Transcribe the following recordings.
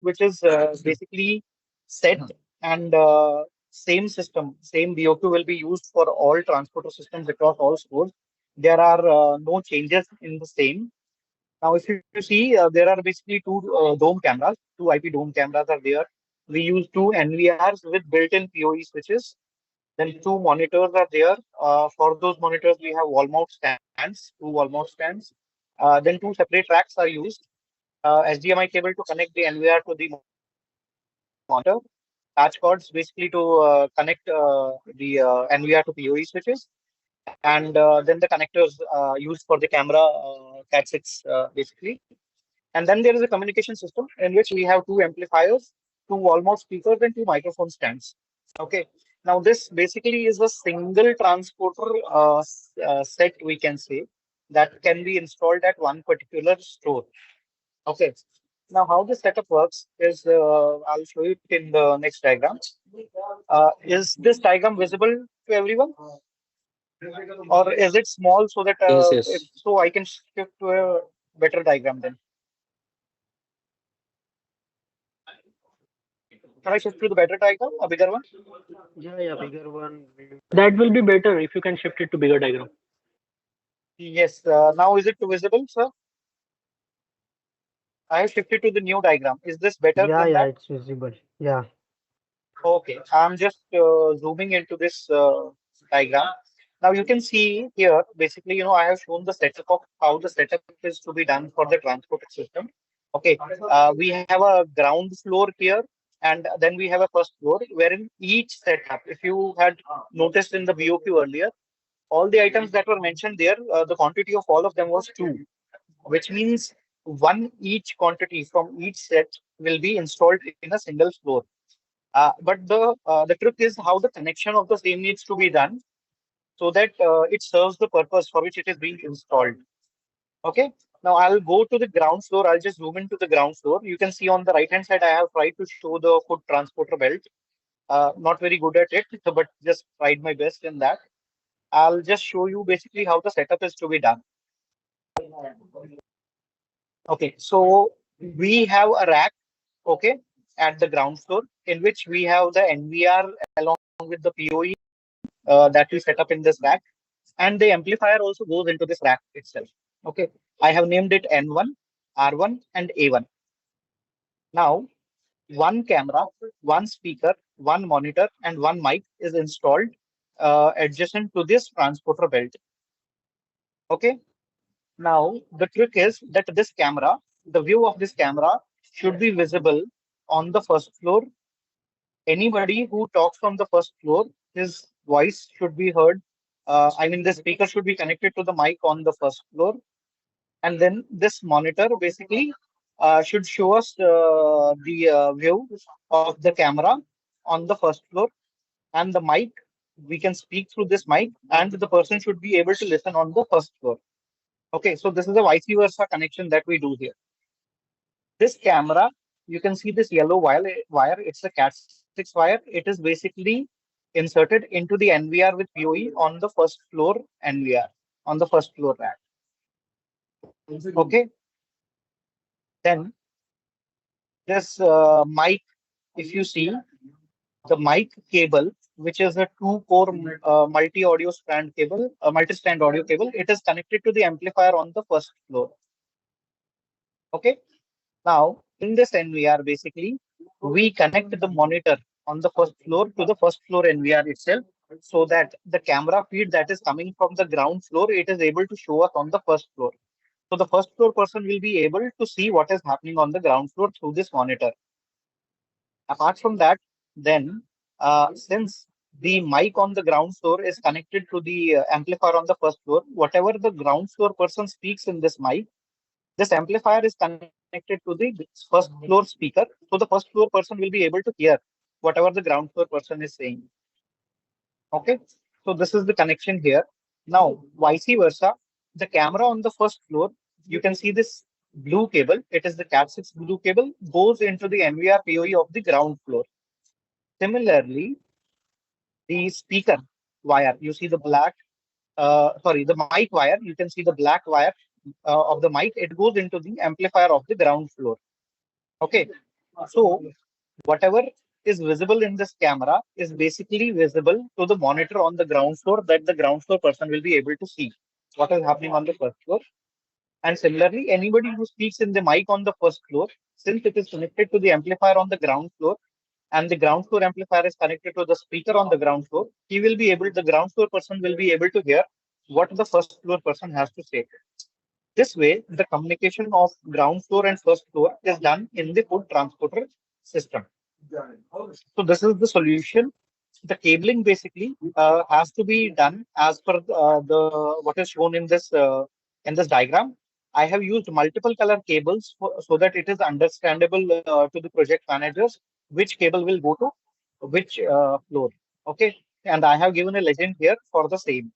which is basically set, and same system, same BOQ will be used for all transporter systems across all stores. There are no changes in the same. Now, if you see, there are basically two dome cameras, two IP dome cameras are there. We use two NVRs with built-in PoE switches. Then two monitors are there. For those monitors, we have wall mount stands, two wall mount stands. Then two separate racks are used. HDMI cable to connect the NVR to the monitor. Patch cords basically to connect the NVR to PoE switches. And then the connectors used for the camera Cat 6 basically. And then there is a communication system in which we have two amplifiers, two wall mount speakers, and two microphone stands. Okay. Now this basically is a single transporter set, we can say, that can be installed at one particular store. Okay. Now how the setup works is, I'll show you it in the next diagram. Is this diagram visible to everyone? Or is it small so that Yes, if yes. so I can shift to a better diagram then? Can I shift to the better diagram, a bigger one? Yeah, bigger one. That will be better if you can shift it to bigger diagram. Yes. Now is it visible, sir? I have shifted to the new diagram. Is this better than that? It's visible. Yeah. Okay. I'm just zooming into this diagram. Now you can see here, basically, I have shown the setup of how the setup is to be done for the transport system. Okay. We have a ground floor here, and then we have a first floor, wherein each setup, if you had noticed in the BOQ earlier, all the items that were mentioned there, the quantity of all of them was two, which means one each quantity from each set will be installed in a single floor. But the trick is how the connection of the same needs to be done so that it serves the purpose for which it is being installed. Okay. Now I'll go to the ground floor. I'll just zoom into the ground floor. You can see on the right hand side, I have tried to show the foot transporter belt. Not very good at it, but just tried my best in that. I'll just show you basically how the setup is to be done. Okay, so we have a rack, okay, at the ground floor in which we have the NVR along with the PoE that we set up in this rack, and the amplifier also goes into this rack itself. Okay, I have named it N1, R1, and A1. Now, one camera, one speaker, one monitor, and one mic is installed adjacent to this transporter belt. Okay, now, the trick is that this camera, the view of this camera should be visible on the first floor. Anybody who talks from the first floor, his voice should be heard. I mean, the speaker should be connected to the mic on the first floor. And then this monitor basically should show us the view of the camera on the first floor. And the mic, we can speak through this mic, and the person should be able to listen on the first floor. Okay, so this is a vice versa connection that we do here. This camera, you can see this yellow wire. It's a Cat 6 wire. It is basically inserted into the NVR with PoE on the first floor NVR, on the first floor rack. Okay, then this mic, if you see, the mic cable, which is a two-core multi-audio strand cable, a multi-strand audio cable, it is connected to the amplifier on the first floor. Okay. Now, in this NVR, basically, we connect the monitor on the first floor to the first floor NVR itself so that the camera feed that is coming from the ground floor, it is able to show us on the first floor. So the first floor person will be able to see what is happening on the ground floor through this monitor. Apart from that, then, since the mic on the ground floor is connected to the amplifier on the first floor, whatever the ground floor person speaks in this mic, this amplifier is connected to the first floor speaker. So the first floor person will be able to hear whatever the ground floor person is saying. Okay. So this is the connection here. Now, vice versa, the camera on the first floor, you can see this blue cable. It is the Cat 6 blue cable, goes into the NVR PoE of the ground floor. Similarly, the speaker wire, you see the the mic wire, you can see the black wire of the mic, it goes into the amplifier of the ground floor. Okay. So whatever is visible in this camera is basically visible to the monitor on the ground floor, that the ground floor person will be able to see what is happening on the first floor. And similarly, anybody who speaks in the mic on the first floor, since it is connected to the amplifier on the ground floor, and the ground floor amplifier is connected to the speaker on the ground floor, the ground floor person will be able to hear what the first floor person has to say. This way, the communication of ground floor and first floor is done in the food transporter system. So this is the solution. The cabling basically has to be done as per the what is shown in this diagram. I have used multiple color cables so that it is understandable to the project managers which cable will go to which floor. Okay, and I have given a legend here for the same.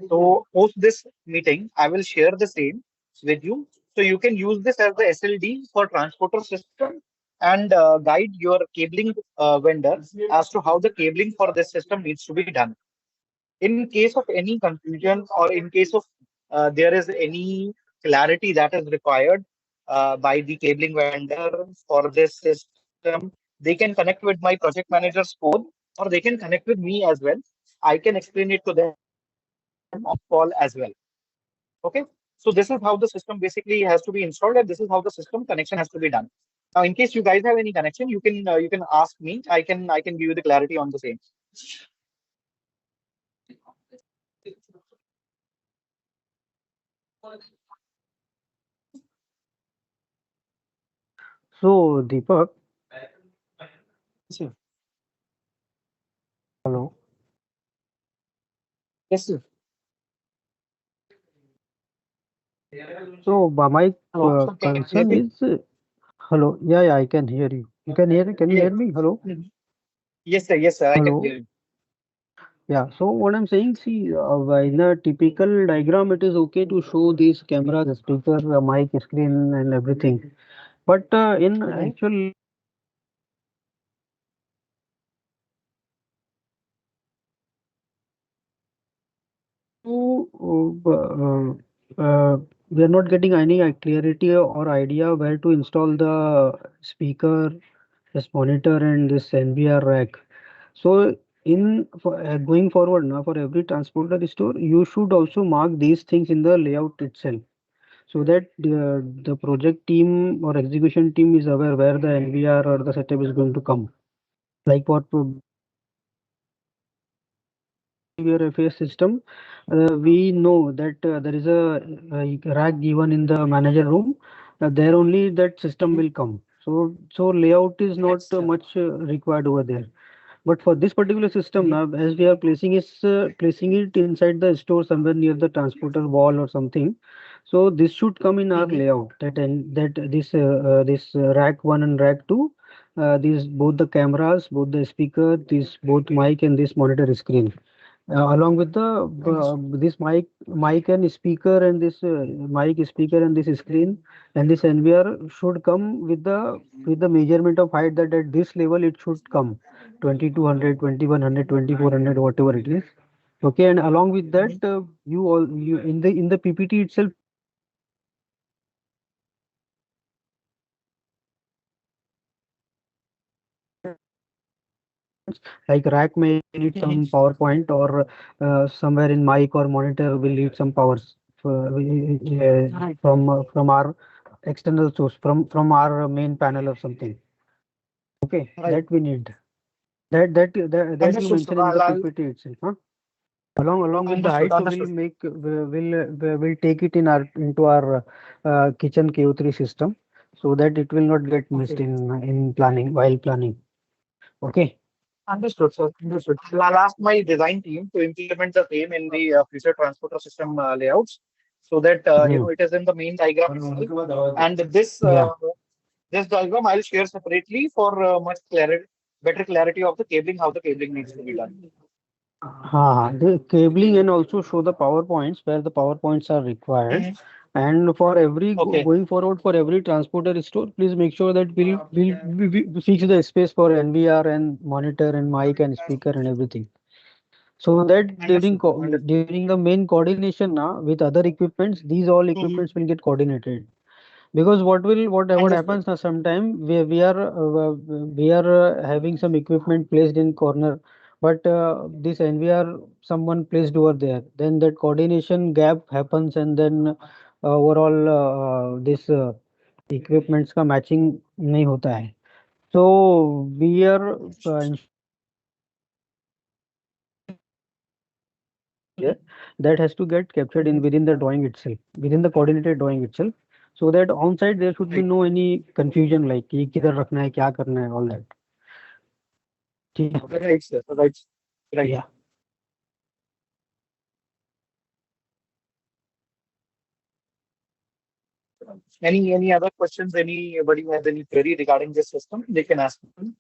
So post this meeting, I will share the same with you. So you can use this as the SLD for transporter system and guide your cabling vendor as to how the cabling for this system needs to be done. In case of any confusion or in case of there is any clarity that is required by the cabling vendor for this system, they can connect with my project manager's phone or they can connect with me as well. I can explain it to them on call as well. Okay. So this is how the system basically has to be installed, and this is how the system connection has to be done. Now, in case you guys have any connection, you can ask me. I can give you the clarity on the same. So, Deepak, Yes, sir. hello. Yes, sir. So, my Hello. So can you hear concern me? is, hello. Yeah, yeah, I can hear you. You can hear? Can you Yes. hear me? Hello, Mhm. Yes, sir. Yes, sir. I can hello. hear you. Yeah. So, what I'm saying, see, in a typical diagram, it is okay to show these cameras, the speaker, the mic, screen, and everything. But in Mhm. actual to we are not getting any clarity or idea where to install the speaker, this monitor, and this NVR rack. So, going forward now, for every transporter store, you should also mark these things in the layout itself, so that the project team or execution team is aware where the NVR or the setup is going to come. Like for your FAS system, we know that there is a rack given in the manager room. There only that system will come. So layout is not Yes, sir. much required over there. But for this particular system Mhm. now, as we are placing it inside the store somewhere near the transporter wall or something, so this should come in our Mhm. layout. That this rack one and rack two, these both the cameras, both the speaker, this both mic and this monitor screen, along with the Understood. this mic and speaker and this mic speaker and this screen and this NVR should come with the measurement of height that at this level it should come 2200, 2100, 2400, whatever it is. Okay, and along with that, Mhm. you in the PPT itself, you also mentioned that like rack may need Mhm. some PowerPoint or somewhere in mic or monitor will need some powers Right. from our external source from our main panel or something. Okay, Right. that we need. That you Understood, sir. mention in the PPT itself, huh? Along with the Understood. height, Understood. we'll take it in our into our kitchen KO3 system, so that it will not get missed Okay. in planning while planning. Okay. Understood, sir. Understood. I'll ask my design team to implement the same in the future transporter system layouts so that Hmm. it is in the main diagram itself. And this Yeah. this diagram I'll share separately for much clarity, better clarity of the cabling, how the cabling needs to be done. The cabling and also show the power points where the power points are required. Mhm. And for every Okay. going forward for every transporter store, please make sure that we fix the space for NVR and monitor and mic and speaker and everything. So that Understood, sir. during the main coordination now with other equipments, these all Mhm. equipments will get coordinated. Because what Understood. happens now, sometime we are having some equipment placed in corner, but this NVR someone placed over there, then that coordination gap happens, and then overall this equipments का matching नहीं होता है. So we are ensuring that there that has to get captured in within the drawing itself, within the coordinated drawing itself, so that on site there should be Right. no any confusion like कि किधर रखना है क्या करना है all that. ठीक है. Right, sir. Right. Right. Yeah. Any other questions? Anybody has any query regarding this system? They can ask me.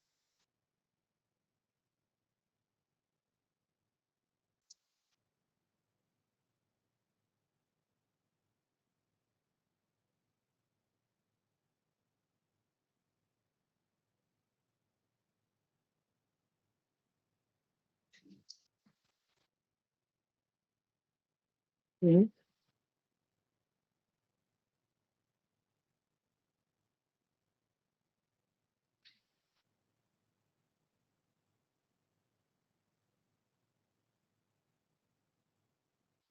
Mhm.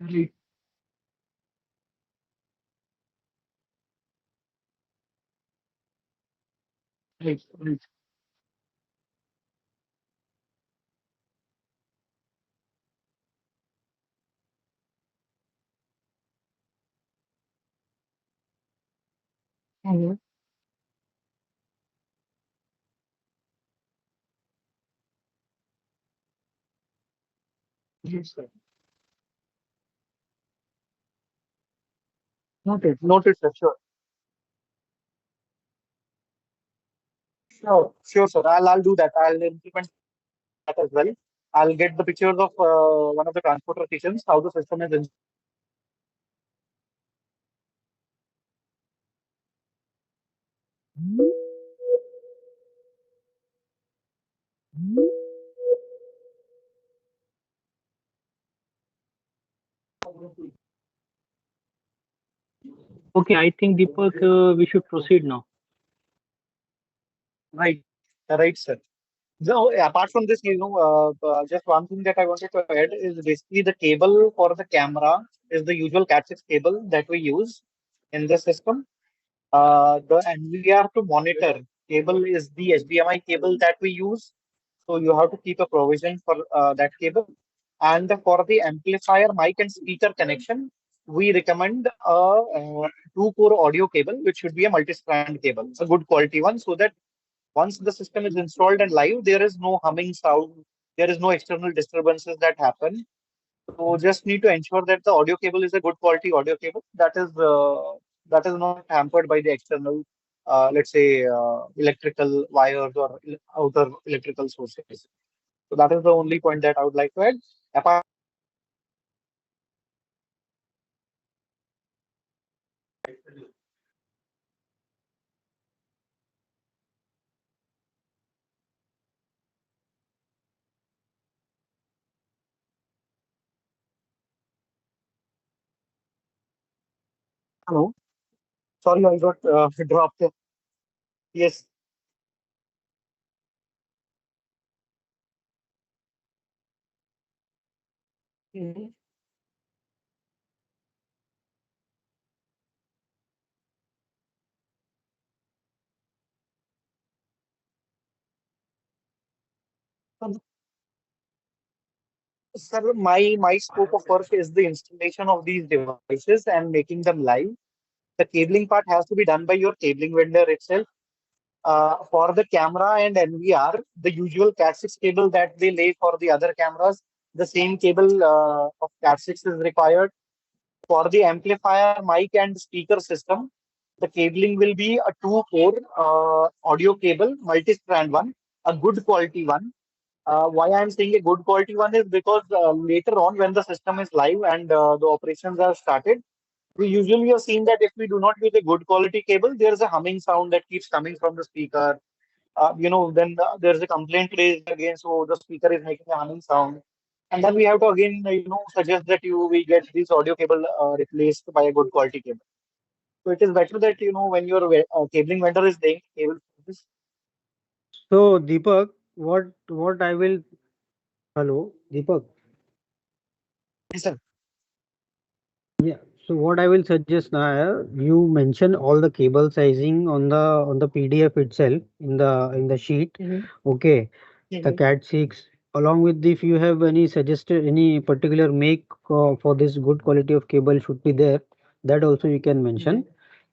Right. Right. Right. Mhm. Yes, sir. Noted. Noted, sir. Sure. Sure. Sure, sir. I'll do that. I'll implement that as well. I'll get the pictures of one of the transporter stations, how the system is installed. Okay, I think Deepak, we should proceed now. Right. Right, sir. So apart from this, just one thing that I wanted to add is basically the cable for the camera is the usual Cat6 cable that we use in the system. The NVR to monitor cable is the HDMI cable that we use. So you have to keep a provision for that cable. And for the amplifier, mic, and speaker connection, we recommend a two-core audio cable, which should be a multi-strand cable, a good quality one, so that once the system is installed and live, there is no humming sound, there is no external disturbances that happen. So just need to ensure that the audio cable is a good quality audio cable that is not hampered by the external, let's say, electrical wires or outer electrical sources. So that is the only point that I would like to add. Apart, hello, sorry, I got dropped. Yes. Mhm. Sir, my scope of work is the installation of these devices and making them live. The cabling part has to be done by your cabling vendor itself. For the camera and NVR, the usual Cat6 cable that they lay for the other cameras, the same cable of Cat6 is required. For the amplifier, mic, and speaker system, the cabling will be a two-core audio cable, multi-strand one, a good quality one. Why I'm saying a good quality one is because later on, when the system is live and the operations are started, we usually have seen that if we do not use a good quality cable, there is a humming sound that keeps coming from the speaker. Then there's a complaint raised again, so the speaker is making a humming sound. And then we have to again, suggest that we get this audio cable replaced by a good quality cable. So it is better that when your cabling vendor is laying cable for this. So Deepak, what I will hello Deepak. Yes, sir. Yeah. So what I will suggest now, you mention all the cable sizing on the PDF itself in the sheet. Mm-hmm. Okay. The Mm-hmm. Cat 6 along with if you have any suggested any particular make for this good quality of cable should be there, that also you can Mm-hmm. mention,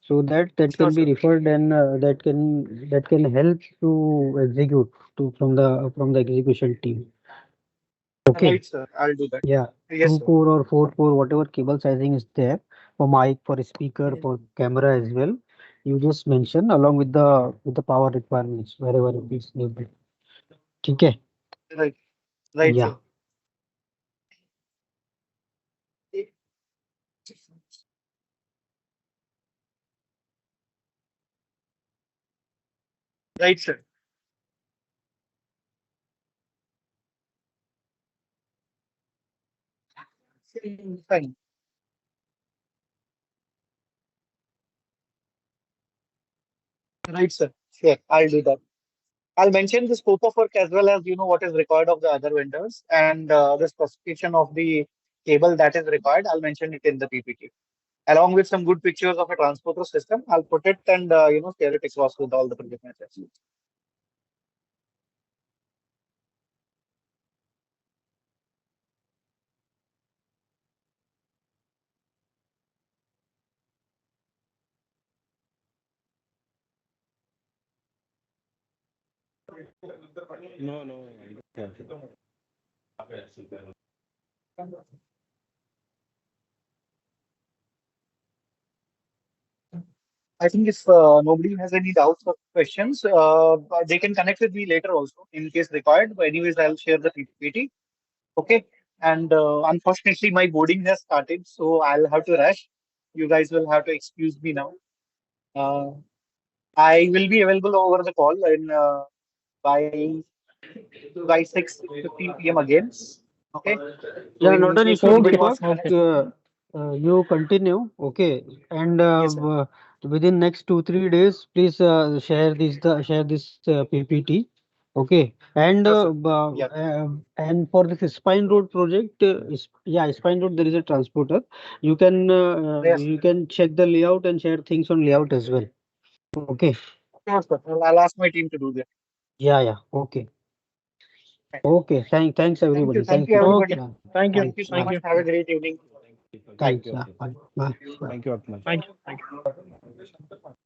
so that Sure, can be sir. referred and that can help to execute to from the execution team. Okay. Right, sir. I'll do that. Yeah, Yes, two sir. core or four core, whatever cable sizing is there for mic, for speaker, Mhm. for camera as well. You just mention along with the power requirements wherever it is needed. Okay. Right. Right, Yeah. sir. Right, sir. Fine. Right, sir. Sure. I'll do that. I'll mention the scope of work as well as what is required of the other vendors and the specification of the cable that is required. I'll mention it in the PPT along with some good pictures of a transporter system. I'll put it and share it across with all the project managers. I think if nobody has any doubts or questions, they can connect with me later also in case required. But anyways, I'll share the PPT. Okay. And unfortunately, my boarding has started, so I'll have to rush. You guys will have to excuse me now. Uh, I will be available over the call in by 6:15 p.m. again. Okay. So Yeah, in not an case issue, anybody Okay. wants Deepak. to connect, Okay. You continue, okay, and yes, sir. within next 2 3 days, please share this PPT, okay, Sure, sir. Yeah. and for this Spine Road project, yeah, Spine Road there is a transporter. Yes. You can check the layout and share things on layout as well. Okay, Sure, sir. I'll ask my team to do that. yeah, yeah, okay, Right. okay. Thanks Thank you. everybody. Thank Thanks. you, everybody. Okay. Yeah, Thank you. Thank you thanks. so Thank Bye. much. you. Have a great evening. Bye. Thanks. Yeah, bye. Bye. Bye. Thank you. Thank you.